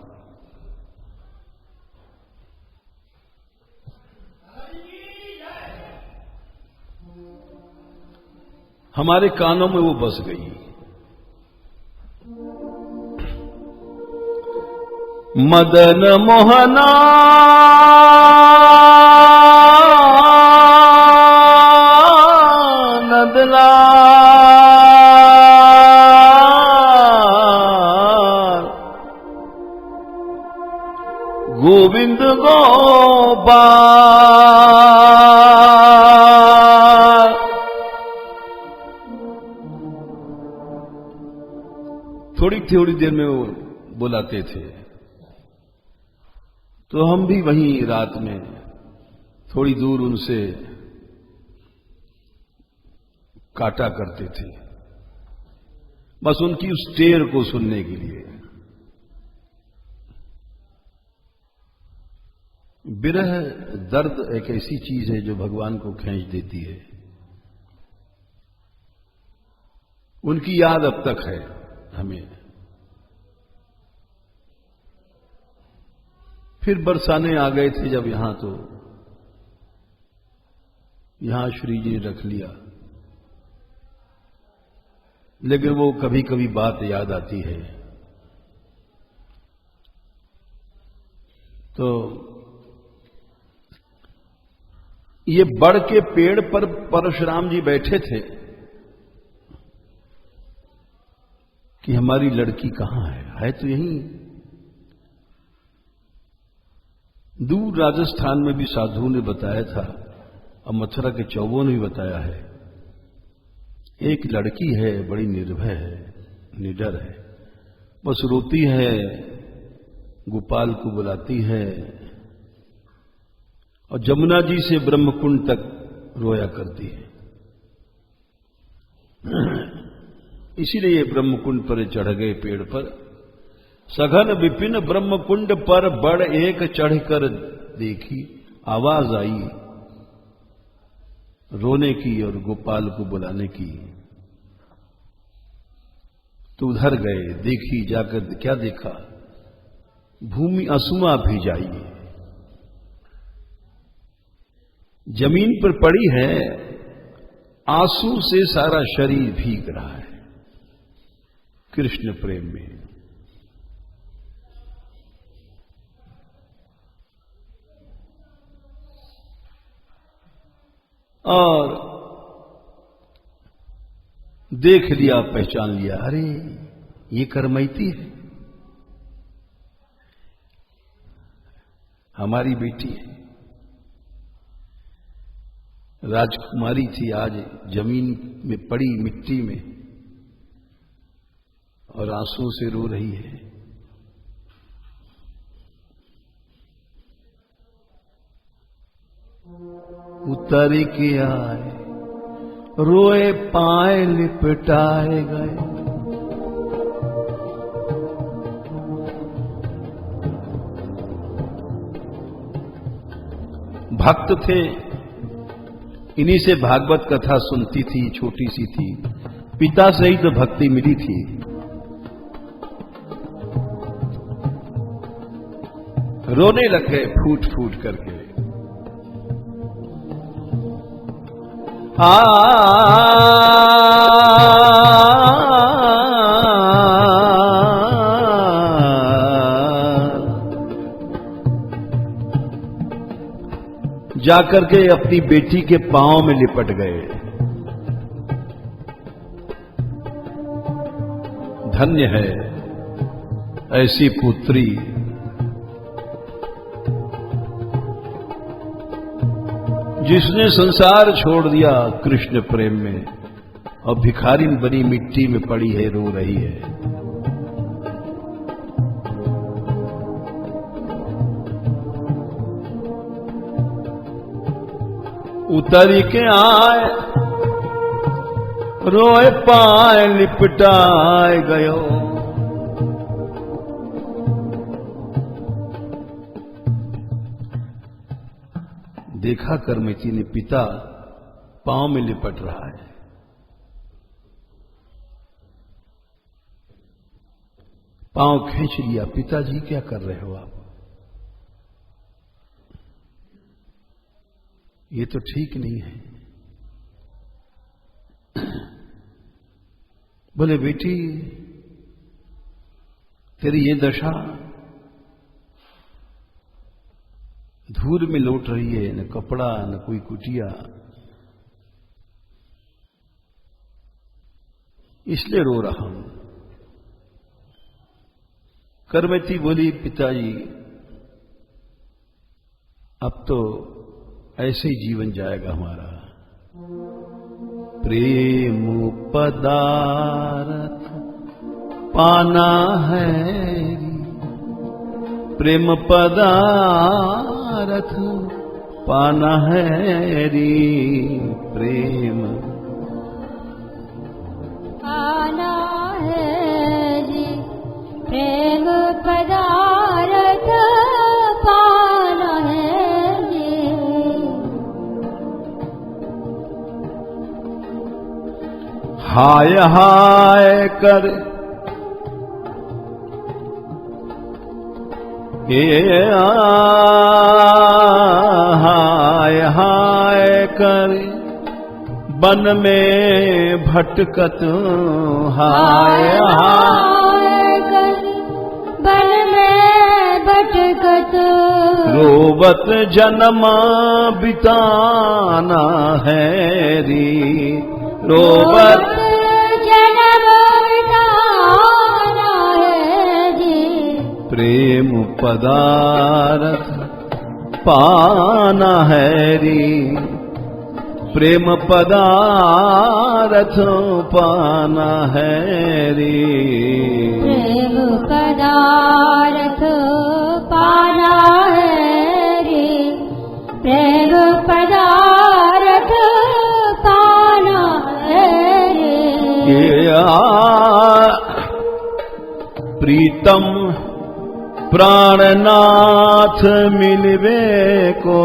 हमारे कानों में वो बस गई। मदन मोहना नदला गोविंद गोपाल। थोड़ी थोड़ी देर में वो बुलाते थे, तो हम भी वहीं रात में थोड़ी दूर उनसे काटा करते थे, बस उनकी उस टेर को सुनने के लिए। विरह दर्द एक ऐसी चीज है जो भगवान को खींच देती है। उनकी याद अब तक है हमें। फिर बरसाने आ गए थे जब यहां, तो यहां श्री जी ने रख लिया। लेकिन वो कभी कभी बात याद आती है। तो ये बड़ के पेड़ पर परशुराम जी बैठे थे कि हमारी लड़की कहां है तो यहीं। दूर राजस्थान में भी साधुओं ने बताया था, और मथुरा के चौबों ने भी बताया है, एक लड़की है, बड़ी निर्भय है, निडर है, बस रोती है, गोपाल को बुलाती है, और जमुना जी से ब्रह्मकुंड तक रोया करती है। इसीलिए ब्रह्मकुंड पर चढ़ गए पेड़ पर। सघन विपिन ब्रह्मकुंड पर बड़ एक चढ़कर देखी, आवाज आई रोने की और गोपाल को बुलाने की। तो उधर गए, देखी, जाकर क्या देखा, भूमि असुमा भी जाई, जमीन पर पड़ी है, आंसू से सारा शरीर भीग रहा है कृष्ण प्रेम में। और देख लिया, पहचान लिया, अरे ये करमैती है, हमारी बेटी है, राजकुमारी थी, आज जमीन में पड़ी मिट्टी में और आंसू से रो रही है। उतर के आए, रोए पाए लिपटाए गए, भक्त थे, इन्हीं से भागवत कथा सुनती थी, छोटी सी थी, पिता से ही तो भक्ति मिली थी। रोने लग गए फूट फूट करके। जाकर के अपनी बेटी के पांव में लिपट गए। धन्य है ऐसी पुत्री, जिसने संसार छोड़ दिया कृष्ण प्रेम में और भिखारिन बनी मिट्टी में पड़ी है, रो रही है। उतर के आए, रोए पाए लिपटाए गयो। देखा करमती ने पिता पांव में लिपट रहा है। पांव खींच लिया। पिताजी क्या कर रहे हो आप? ये तो ठीक नहीं है। बोले बेटी तेरी ये दशा धूल में लौट रही है, न कपड़ा न कोई कुटिया, इसलिए रो रहा हूं। करमती बोली पिताजी अब तो ऐसे ही जीवन जाएगा हमारा। प्रेम पदार्थ पाना है, प्रेम पदार्थ पाना है रे। प्रेम पाना है रे, प्रेम पदार्थ पाना है रे। हाय हाय कर हाय हाय कर वन में भटकत, हाय हाय कर वन में भटकत, रोबत जन्म बिताना है रे। रोबत जन्म बिताना है रे। प्रेम पदार्थ पाना है रे। प्रेम पदार्थ पाना है रे। प्रेम पदार्थ पाना है रे। प्रेम पदार्थ पाना है रे। प्रीतम प्राणनाथ मिलवे को,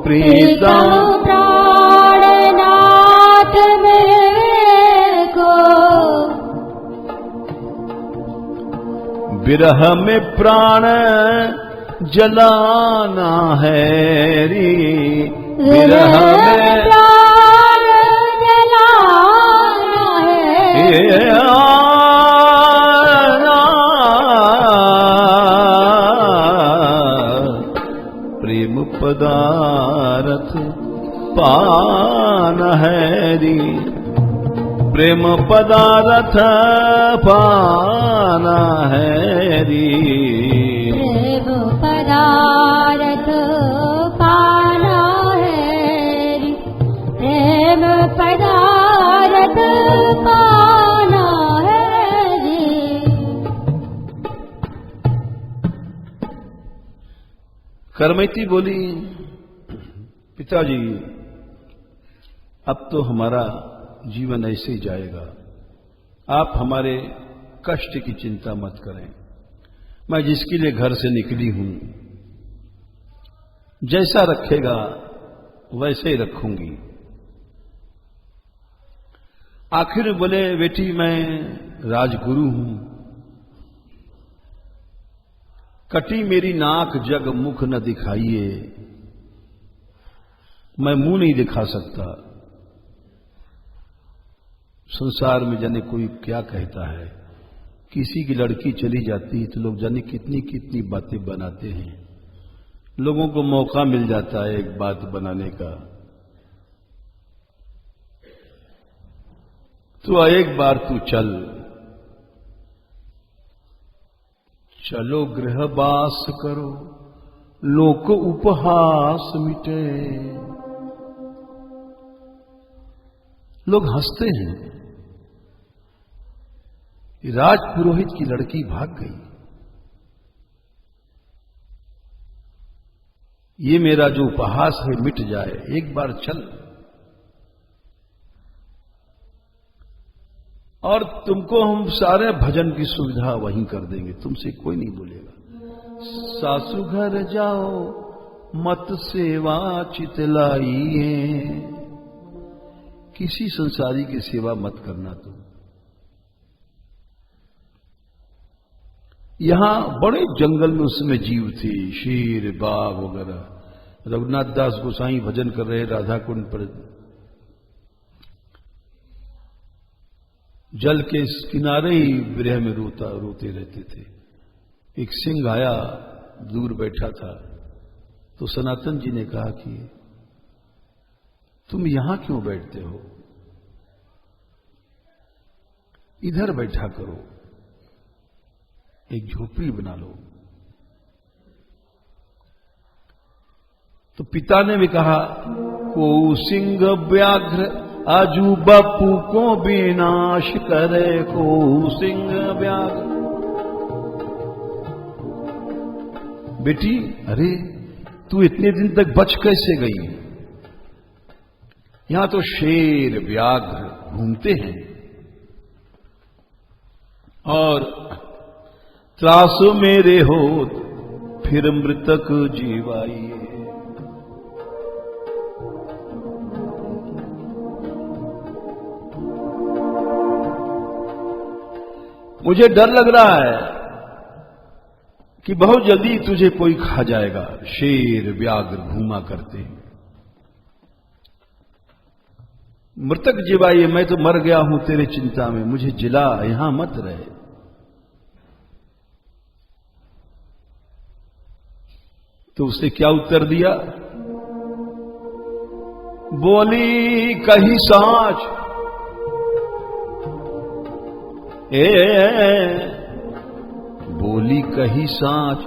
प्रीतम प्राणनाथ मिलवे को, विरह में प्राण जलाना है रे। विरह में प्राण जलाना है। प्रेम पदार्थ पाना है रे। प्रेम पदार्थ पाना है रे। प्रेम पदार्थ पाना है रे। प्रेम पदार्थ पाना है रे। करमती बोली पिताजी अब तो हमारा जीवन ऐसे ही जाएगा, आप हमारे कष्ट की चिंता मत करें। मैं जिसके लिए घर से निकली हूं जैसा रखेगा वैसे ही रखूंगी। आखिर बोले बेटी मैं राजगुरु हूं, कटी मेरी नाक जग मुख न दिखाइए, मैं मुंह नहीं दिखा सकता। संसार में जाने कोई क्या कहता है, किसी की लड़की चली जाती है तो लोग जाने कितनी कितनी बातें बनाते हैं। लोगों को मौका मिल जाता है एक बात बनाने का। तो एक बार तू चल, चलो गृहवास करो, लोक उपहास मिटे। लोग हंसते हैं, राजपुरोहित की लड़की भाग गई, ये मेरा जो उपहास है मिट जाए, एक बार चल। और तुमको हम सारे भजन की सुविधा वहीं कर देंगे, तुमसे कोई नहीं बोलेगा। सासू घर जाओ मत सेवा चितलाइए, किसी संसारी की सेवा मत करना तुम। यहां बड़े जंगल में उस समय जीव थे, शेर बाघ वगैरह। रघुनाथ दास गोसाई भजन कर रहे राधा कुंड पर, जल के किनारे ही विरह में रोते रहते थे। एक सिंह आया, दूर बैठा था, तो सनातन जी ने कहा कि तुम यहां क्यों बैठते हो, इधर बैठा करो, एक झोपड़ी बना लो। तो पिता ने भी कहा, को सिंह व्याघ्र आजू बापू को विनाश करे, को सिंह व्याघ्र। बेटी, अरे तू इतने दिन तक बच कैसे गई? यहां तो शेर व्याघ्र घूमते हैं और त्रास मेरे हो फिर मृतक जीवाइए। मुझे डर लग रहा है कि बहुत जल्दी तुझे कोई खा जाएगा। शेर व्याघ्र घूमा करते हैं, मृतक जीवाइए, मैं तो मर गया हूं तेरे चिंता में, मुझे जिला, यहां मत रहे। तो उसने क्या उत्तर दिया? बोली कही साँच, बोली कही साँच,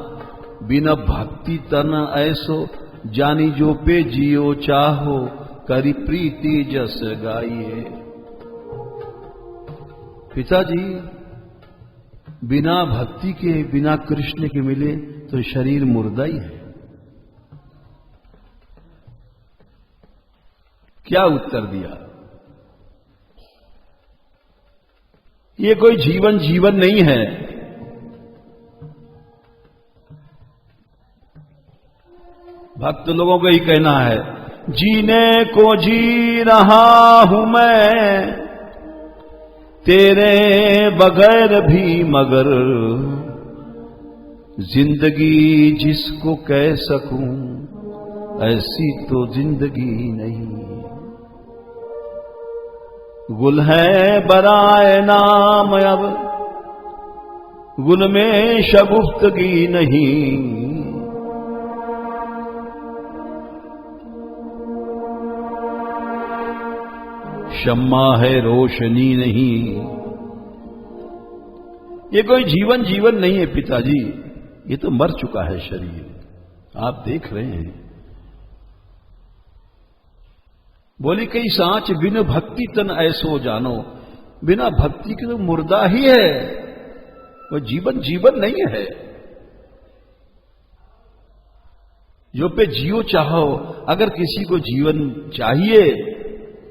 बिना भक्ति तन ऐसो, जानी जो पे जियो चाहो, करी प्रीति जस गाइए। पिताजी, बिना भक्ति के, बिना कृष्ण के मिले तो शरीर मुर्दा ही है। क्या उत्तर दिया? ये कोई जीवन नहीं है। भक्त लोगों का ही कहना है, जीने को जी रहा हूं मैं तेरे बगैर भी, मगर जिंदगी जिसको कह सकूं ऐसी तो जिंदगी नहीं। गुल है बराए नाम अब, गुल में शगुफ्तगी नहीं। शम्मा है रोशनी नहीं। ये कोई जीवन नहीं है पिताजी, ये तो मर चुका है शरीर, आप देख रहे हैं। बोली कई सांच बिन भक्ति तन ऐसो जानो, बिना भक्ति के तो मुर्दा ही है, वो जीवन नहीं है। जो पे जियो चाहो, अगर किसी को जीवन चाहिए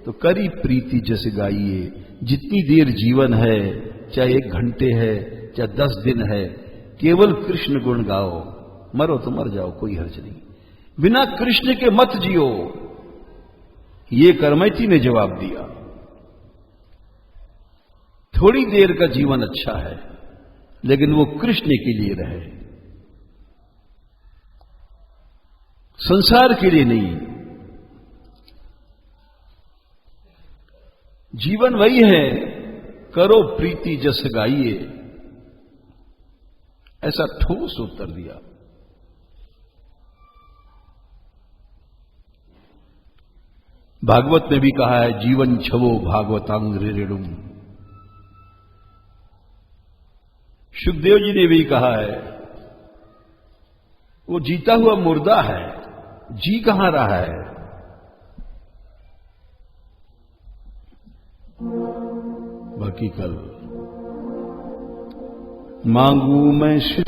तो करी प्रीति जस गाइए। जितनी देर जीवन है, चाहे 1 घंटे है, चाहे 10 दिन है, केवल कृष्ण गुण गाओ। मरो तो मर जाओ, कोई हर्ज नहीं, बिना कृष्ण के मत जियो। ये करमैती ने जवाब दिया। थोड़ी देर का जीवन अच्छा है, लेकिन वो कृष्ण के लिए रहे, संसार के लिए नहीं। जीवन वही है, करो प्रीति जस गाइए, ऐसा ठोस उत्तर दिया। भागवत में भी कहा है, जीवन छवो भागवतांग ऋणुम। सुखदेव जी ने भी कहा है, वो जीता हुआ मुर्दा है, जी कहां रहा है। बाकी कल मांगू मैं